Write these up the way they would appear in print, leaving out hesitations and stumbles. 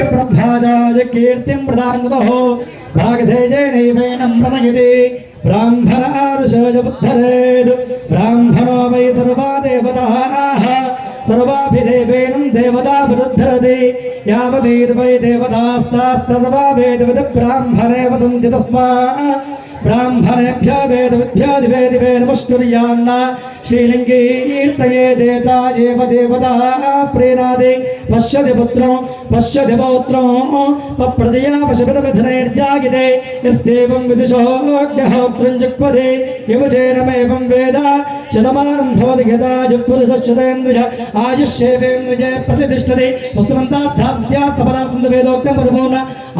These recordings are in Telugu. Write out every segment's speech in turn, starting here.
ब्रह्मजाय कीर्तिं प्रदानतः भागधेयेनैवैनं प्रणयति ब्राह्मणार्षोजबुद्धरेद् ब्राह्मणो वै सर्वा देवताः सर्वाभिदेवेनं देवता विरुद्धरति यावदेव वै देवतास्ताः सर्वा वेदविद ब्राह्मणे वसन्ति तस्मात् ब्राह्मणेभ्य वेदविद्यादिवेदिवे नमस्कुर्यान्न श्रीलिङ्गीर्तये देता एव देवता प्रीणादि पश्यति पुत्रं पश्यति पौत्रं पप्रदया पशुपतिमिथुनैर्जायते यस्येवं विदुषोऽग्निहोत्रं जिह्वते यमुचेनमेवं वेद शतमानं भवति यदा जिह्पुरुषशतेन्द्रिय आयुष्येवेन्द्रिये प्रतिष्ठति वस्तुमन्तार्थास्या सफला सन्तु वेदोक्तं परिपूर्ण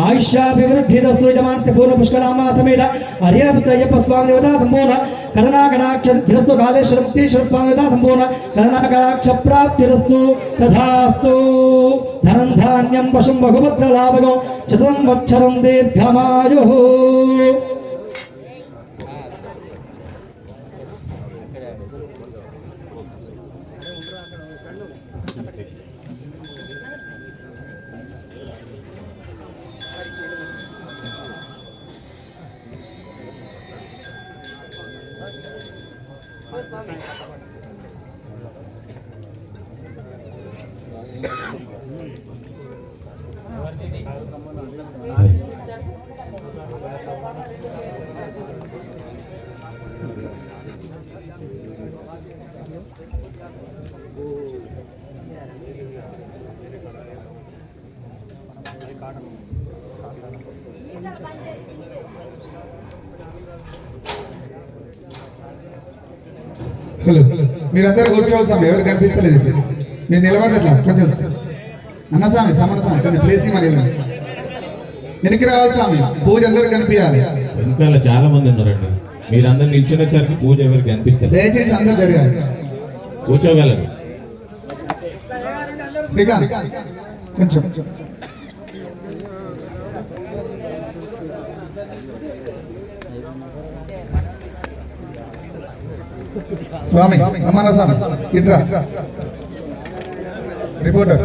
आयुष्याभिवृद्धिरस्तु यजमानस्य पूर्णपुष्करामा समेत हरिपुत्रय्यप्पस्वामी देवता संपूर्ण करुणाकटाक्षरस्तु कालेश्वर मुक्तीश्वर स्वामी देवता संपूर्ण करुणाकटाक्ष प्राप्तिरस्तु तथास्तु धनं धान्यं पशुं बहुपुत्रलाभगो शतं वत्सरं दीर्घमायुः హలో మీరందరూ కూర్చోవాలి స్వామి, ఎవరు కనిపిస్తలేదు. మీరు నిలబడట్లా కొంచెం అన్న స్వామి సమర స్వామి కొంచెం ప్లేసింగ్ మరి వెనక్కి రావాలి స్వామి, పూజ అందరూ కనిపించాలి. వెనకాల చాలా మంది ఉన్నారండి, మీరందరూ నిల్చునేసరికి పూజ ఎవరికి కనిపిస్తారు. దయచేసి అందరూ జరగాలి, కూర్చోగలరు. శ్రీకాంత్ కొంచెం స్వామి సమాన స్వామి ఇట్రా రిపోర్టర్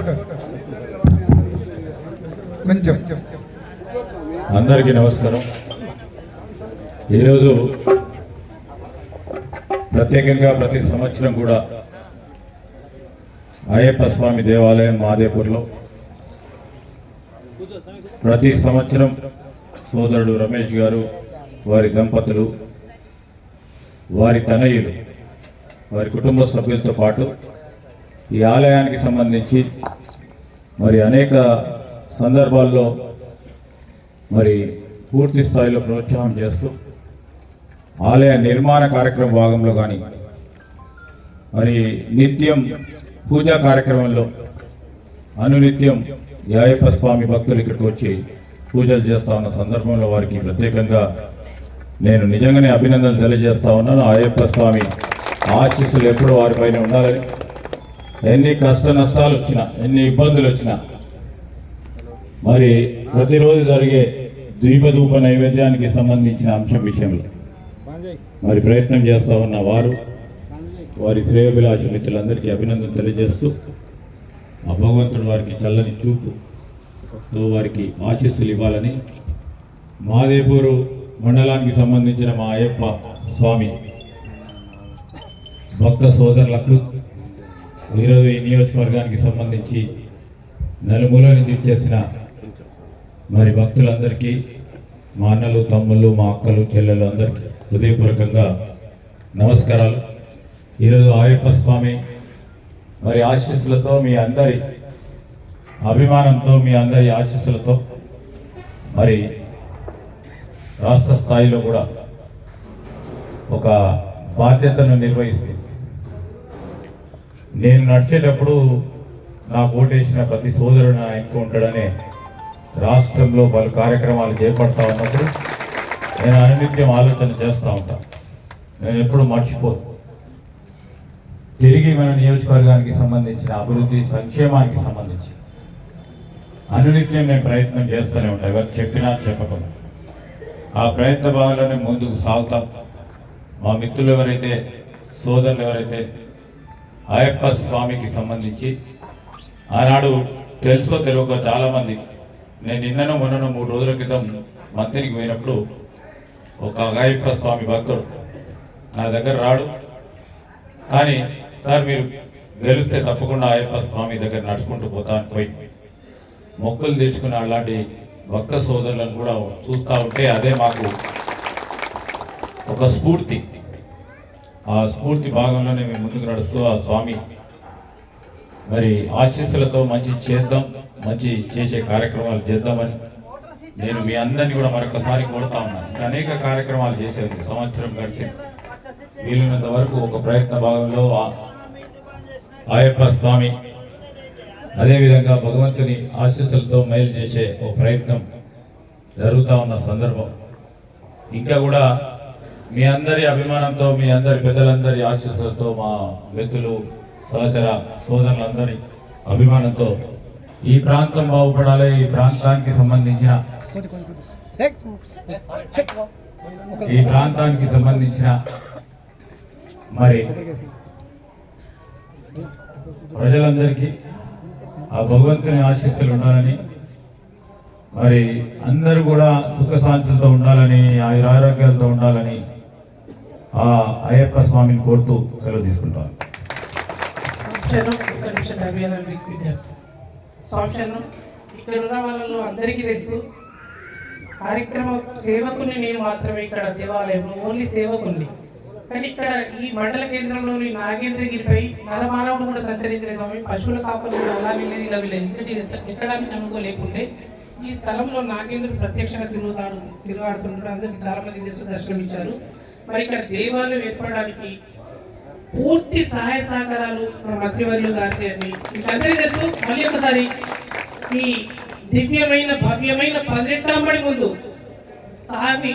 కొంచెం. అందరికీ నమస్కారం. ఈరోజు ప్రత్యేకంగా ప్రతి సంవత్సరం కూడా అయ్యప్ప స్వామి దేవాలయం మాదేపూర్లో ప్రతి సంవత్సరం సోదరుడు రమేష్ గారు, వారి దంపతులు, వారి తనయులు, వారి కుటుంబ సభ్యులతో పాటు ఈ ఆలయానికి సంబంధించి మరి అనేక సందర్భాల్లో మరి పూర్తి స్థాయిలో ప్రోత్సాహం చేస్తూ ఆలయ నిర్మాణ కార్యక్రమ భాగంలో కానీ మరి నిత్యం పూజా కార్యక్రమంలో అనునిత్యం అయ్యప్ప స్వామి భక్తులు ఇక్కడికి వచ్చి పూజలు చేస్తూ ఉన్న సందర్భంలో వారికి ప్రత్యేకంగా నేను నిజంగానే అభినందనలు తెలియజేస్తా ఉన్నాను. అయ్యప్ప స్వామి ఆశీస్సులు ఎప్పుడు వారిపైన ఉండాలని, ఎన్ని కష్ట నష్టాలు వచ్చినా, ఎన్ని ఇబ్బందులు వచ్చినా మరి ప్రతిరోజు జరిగే దీపధూప నైవేద్యానికి సంబంధించిన అంశం విషయంలో మరి ప్రయత్నం చేస్తూ ఉన్న వారు, వారి శ్రేయోభిలాష మిత్రులందరికీ అభినందనలు తెలియజేస్తూ ఆ భగవంతుడు వారికి చల్లని చూపుతో వారికి ఆశీస్సులు ఇవ్వాలని మాదేపూరు మండలానికి సంబంధించిన మా అయ్యప్ప స్వామి భక్త సోదరులకు ఈరోజు ఈ నియోజకవర్గానికి సంబంధించి నలుమూల నుంచి చేసిన మరి భక్తులందరికీ, మా అన్నలు, తమ్ముళ్ళు, మా అక్కలు, చెల్లెలు అందరికీ హృదయపూర్వకంగా నమస్కారాలు. ఈరోజు అయ్యప్ప స్వామి మరి ఆశీస్సులతో, మీ అందరి అభిమానంతో, మీ అందరి ఆశీస్సులతో మరి రాష్ట్ర స్థాయిలో కూడా ఒక బాధ్యతను నిర్వహిస్తుంది. నేను నడిచేటప్పుడు నాకు ఓటేసిన ప్రతి సోదరుడు నా ఇంట్లో ఉంటాడనే రాష్ట్రంలో పలు కార్యక్రమాలు చేపడతా ఉన్నప్పుడు నేను అనునిత్యం ఆలోచన చేస్తూ ఉంటాను. నేను ఎప్పుడు మర్చిపోను. తిరిగి మన నియోజకవర్గానికి సంబంధించిన అభివృద్ధి, సంక్షేమానికి సంబంధించి అనునిత్యం నేను ప్రయత్నం చేస్తూనే ఉంటాను, ఎవరు చెప్పినా చెప్పకుండా. ఆ ప్రయత్న భాగంలోనే ముందుకు సాగుతాం. మా మిత్రులు ఎవరైతే, సోదరులు ఎవరైతే అయ్యప్ప స్వామికి సంబంధించి ఆనాడు తెలుసో తెలియక చాలామంది, నేను నిన్ననో మొన్ననో 3 రోజుల క్రితం మంత్రికి పోయినప్పుడు ఒక అయ్యప్ప స్వామి భక్తుడు నా దగ్గర రాడు, కానీ సార్ మీరు గెలిస్తే తప్పకుండా అయ్యప్ప స్వామి దగ్గర నడుచుకుంటూ పోతాను పోయి మొక్కులు తీర్చుకున్న అలాంటి భక్త సోదరులను కూడా చూస్తూ ఉంటే అదే మాకు ఒక స్ఫూర్తి. ఆ స్ఫూర్తి భాగంలోనే మేము ముందుకు నడుస్తూ ఆ స్వామి మరి ఆశీస్సులతో మంచి చేద్దాం, మంచి చేసే కార్యక్రమాలు చేద్దామని నేను మీ అందరినీ కూడా మరొకసారి కోరుతా ఉన్నాను. ఇంకా అనేక కార్యక్రమాలు చేసేది సంవత్సరం గడిచి వీలున్నంత వరకు ఒక ప్రయత్న భాగంలో అయ్యప్ప స్వామి అదేవిధంగా భగవంతుని ఆశీస్సులతో మేలు చేసే ఒక ప్రయత్నం జరుగుతూ ఉన్న సందర్భం. ఇంకా కూడా మీ అందరి అభిమానంతో, మీ అందరి పెద్దలందరి ఆశీస్సులతో, మా మిత్రులు సహచర సోదరులందరి అభిమానంతో ఈ ప్రాంతం బాగుపడాలి. ఈ ప్రాంతానికి సంబంధించిన మరి ప్రజలందరికీ ఆ భగవంతుని ఆశీస్సులు ఉండాలని, మరి అందరూ కూడా సుఖశాంతులతో ఉండాలని, ఆరోగ్యాలతో ఉండాలని ఆ అయ్యప్ప స్వామిని కోరుతూ సెలవు తీసుకుంటాను. ఇక్కడ ఉన్న వాళ్ళలో అందరికీ తెలుసు, కార్యక్రమ సేవకుని నేను మాత్రమే ఇక్కడ దేవాలయంలో ఓన్లీ సేవకుని. కానీ ఇక్కడ ఈ మండల కేంద్రంలోని నాగేంద్రగిరిపై నరమానవుడు కూడా సంచరించిన స్వామి, పశువుల కాపలు కూడా అలా వెళ్ళేది ఇలా వెళ్ళేది, ఎందుకంటే ఇది ఎక్కడానికి అనుకోలేకుంటే ఈ స్థలంలో నాగేంద్రుడు ప్రత్యక్షంగా తిరుగాడుతుంటాడు. అందరికి చాలా మంది తెలుసు, దర్శనం ఇచ్చారు. మరి ఇక్కడ దేవాలయం ఏర్పడడానికి పూర్తి సహాయ సహకారాలు మన మంత్రివర్యులు గారి అని మీకు అందరికీ తెలుసు. మళ్ళీ ఒకసారి ఈ దివ్యమైన భవ్యమైన 18 ముందు స్వామి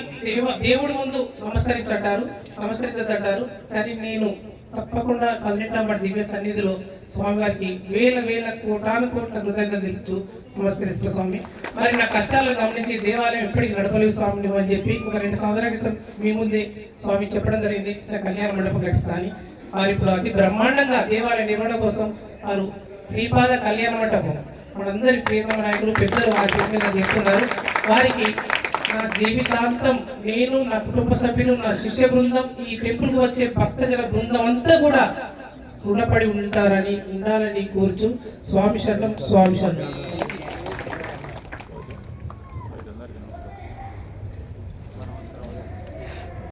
దేవుడి ముందు నమస్కరించదంటారు. కానీ నేను తప్పకుండా 18 దివ్య సన్నిధిలో స్వామివారికి వేల కోటాను కోట్ల కృతజ్ఞతలు తెలుపుతూ నమస్కరిస్తున్న స్వామి. మరి నా కష్టాలను గమనించి దేవాలయం ఎప్పటికీ నడపలేవు స్వామిని అని చెప్పి ఒక 2 సంవత్సరాల క్రితం మీ ముందే స్వామి చెప్పడం జరిగింది, కళ్యాణ మండపం కట్టిస్తా అని. వారు ఇప్పుడు అతి బ్రహ్మాండంగా దేవాలయ నిర్వహణ కోసం వారు శ్రీపాద కళ్యాణ మండపం మనందరి ప్రియతమ నాయకులు పెద్దలు వారి మీద చేస్తున్నారు. వారికి నా జీవితాంతం నేను, నా కుటుంబ సభ్యులు, నా శిష్య బృందం, ఈ టెంపుల్కి వచ్చే భక్తజన బృందం అంతా కూడా రుణపడి ఉండాలని కోరుచు. స్వామి శరణం, స్వామి శరణం.